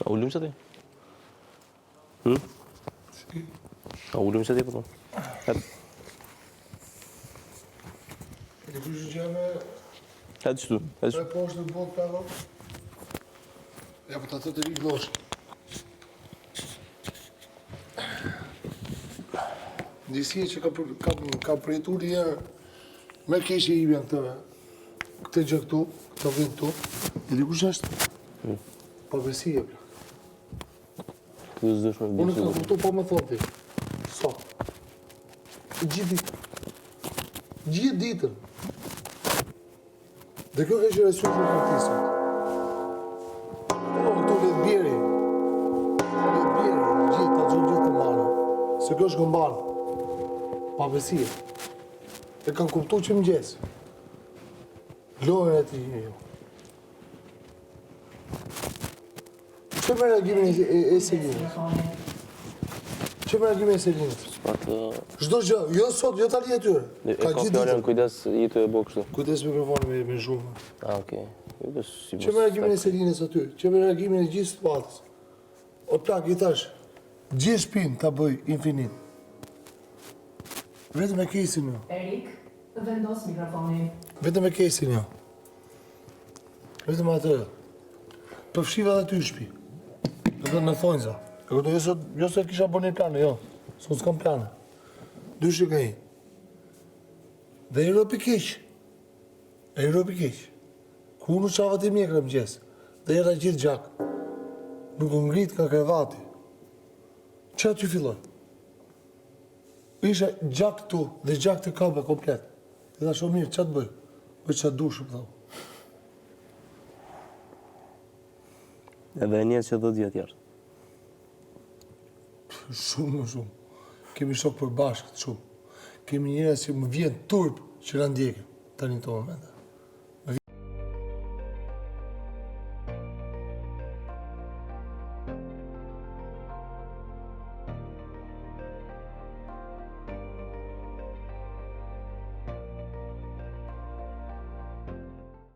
A ullim që ti? A ullim që ti, po tonë? E kështë që janë Hajde qëtu, hajde e poshtë në botë për allot? Ja, po të atë të rikë loshë. Ndisje që ka përjetu një herë me keshë i bjën këtë gjë këtu, këtë vend këtu, e di kush është? Pabesie, plak. Këtë zësh me Unë vdikë. ka kuptu po me thonë ti. Sot. Gjithë ditën. Gjithë ditën. Dhe kjo është resurë shumë artistët. Këtu letë bjeri. Letë bjeri, gjithë, ta gjënë gjithë të mbanë. Se kjo është gëmbanë. Pabesie. E kanë kuptu që më gjesë. Lojën e ti jo. Që me reagimin e Selinës? Që me reagimin e Selinës? Atë... Çdo gjë, jo sot, jo tani atyre. Ka fjallën kujdes i të e bo kështu. Kujdes mikrofonin me zhumë. Okej. Që me reagimin e Selinës aty, që me reagimin e gjithë situatës. O plak, i thash, gjithë shpinë ta bëj infinit. Vetëm e kesin jo. Erik, vendos mikrofonin. Vetëm e kesin jo. Vetëm atë. Përfshiva dhe ty shpi. Edhe në thonjza. E këto jo se kisha bërë një plane, jo. Sot s'kam plane. Dyshë ka i. Dhe i ropi keq. E i ropi keq. Ku unë qava të mjekra më gjesë. Dhe jera gjithë gjak. Nuk u ngrit nga krevati. Që aty filloj? Isha gjak këtu dhe gjak të kabe komplet. Dhe tha shumë mirë, që të bëj? Bëj që dushë, më thau. Edhe e njës që do djetë jashtë. Shumë, shumë. Kemi shok për bashkët, shumë. Kemi njerëz që më vjen turp që na ndjekin tani në këto momente.